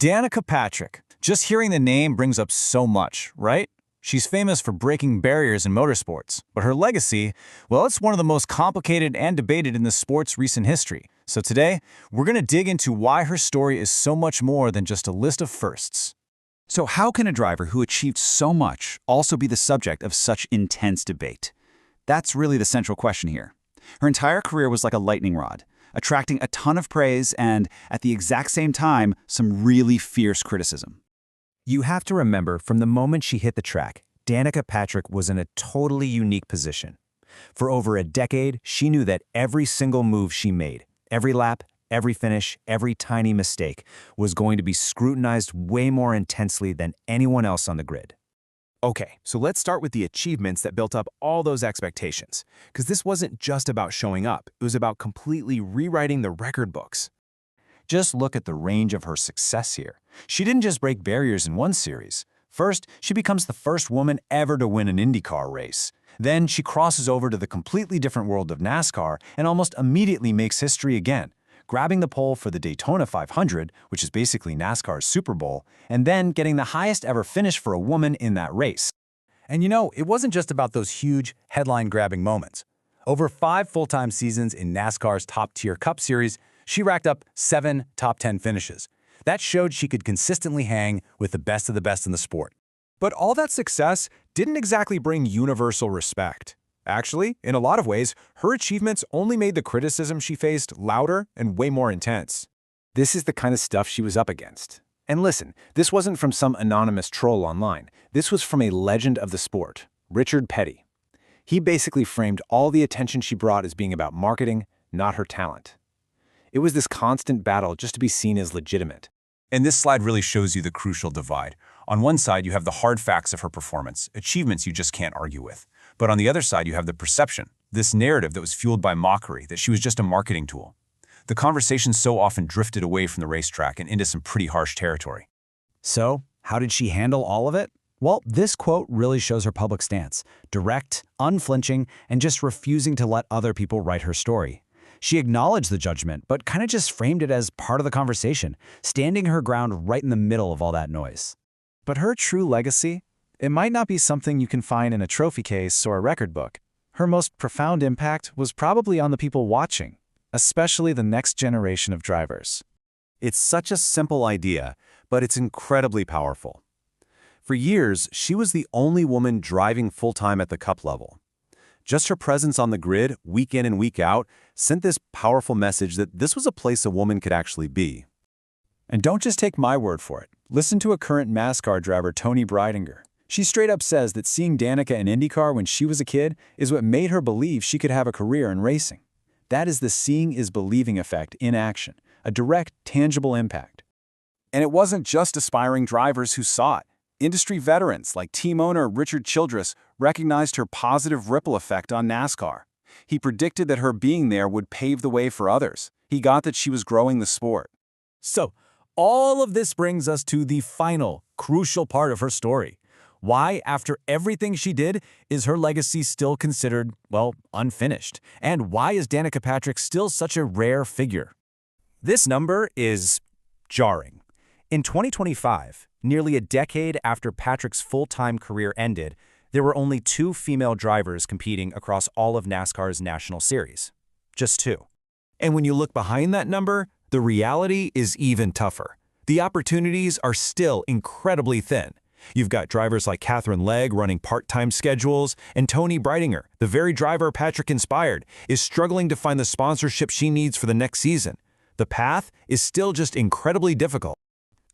Danica Patrick. Just hearing the name brings up so much, right? She's famous for breaking barriers in motorsports, but her legacy, well, it's one of the most complicated and debated in the sport's recent history. So today, we're going to dig into why her story is so much more than just a list of firsts. So how can a driver who achieved so much also be the subject of such intense debate? That's really the central question here. Her entire career was like a lightning rod, attracting a ton of praise and, at the exact same time, some really fierce criticism. You have to remember, from the moment she hit the track, Danica Patrick was in a totally unique position. For over a decade, she knew that every single move she made, every lap, every finish, every tiny mistake, was going to be scrutinized way more intensely than anyone else on the grid. Okay, so let's start with the achievements that built up all those expectations, because this wasn't just about showing up, it was about completely rewriting the record books. Just look at the range of her success here. She didn't just break barriers in one series. First, she becomes the first woman ever to win an IndyCar race. Then she crosses over to the completely different world of NASCAR and almost immediately makes history again, grabbing the pole for the Daytona 500, which is basically NASCAR's Super Bowl, and then getting the highest ever finish for a woman in that race. And you know, it wasn't just about those huge, headline-grabbing moments. Over 5 full-time seasons in NASCAR's top-tier Cup Series, she racked up 7 top 10 finishes. That showed she could consistently hang with the best of the best in the sport. But all that success didn't exactly bring universal respect. Actually, in a lot of ways, her achievements only made the criticism she faced louder and way more intense. This is the kind of stuff she was up against. And listen, this wasn't from some anonymous troll online. This was from a legend of the sport, Richard Petty. He basically framed all the attention she brought as being about marketing, not her talent. It was this constant battle just to be seen as legitimate. And this slide really shows you the crucial divide. On one side, you have the hard facts of her performance, achievements you just can't argue with. But on the other side, you have the perception, this narrative that was fueled by mockery, that she was just a marketing tool. The conversation so often drifted away from the racetrack and into some pretty harsh territory. So, how did she handle all of it? Well, this quote really shows her public stance: direct, unflinching, and just refusing to let other people write her story. She acknowledged the judgment, but kind of just framed it as part of the conversation, standing her ground right in the middle of all that noise. But her true legacy? It might not be something you can find in a trophy case or a record book. Her most profound impact was probably on the people watching, especially the next generation of drivers. It's such a simple idea, but it's incredibly powerful. For years, she was the only woman driving full-time at the Cup level. Just her presence on the grid, week in and week out, sent this powerful message that this was a place a woman could actually be. And don't just take my word for it. Listen to a current NASCAR driver, Tony Breidinger. She straight up says that seeing Danica in IndyCar when she was a kid is what made her believe she could have a career in racing. That is the seeing is believing effect in action, a direct, tangible impact. And it wasn't just aspiring drivers who saw it. Industry veterans like team owner Richard Childress recognized her positive ripple effect on NASCAR. He predicted that her being there would pave the way for others. He got that she was growing the sport. So, all of this brings us to the final, crucial part of her story. Why, after everything she did, is her legacy still considered, well, unfinished? And why is Danica Patrick still such a rare figure? This number is jarring. In 2025, nearly a decade after Patrick's full-time career ended, there were only 2 female drivers competing across all of NASCAR's national series. Just 2. And when you look behind that number, the reality is even tougher. The opportunities are still incredibly thin. You've got drivers like Catherine Legg running part-time schedules, and Tony Breidinger, the very driver Patrick inspired, is struggling to find the sponsorship she needs for the next season. The path is still just incredibly difficult.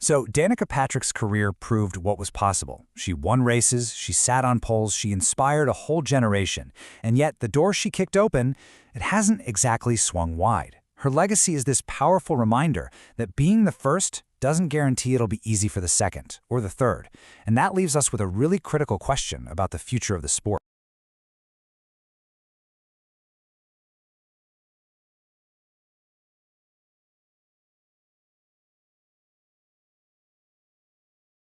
So, Danica Patrick's career proved what was possible. She won races, she sat on poles, she inspired a whole generation. And yet, the door she kicked open, it hasn't exactly swung wide. Her legacy is this powerful reminder that being the first doesn't guarantee it'll be easy for the second or the third. And that leaves us with a really critical question about the future of the sport.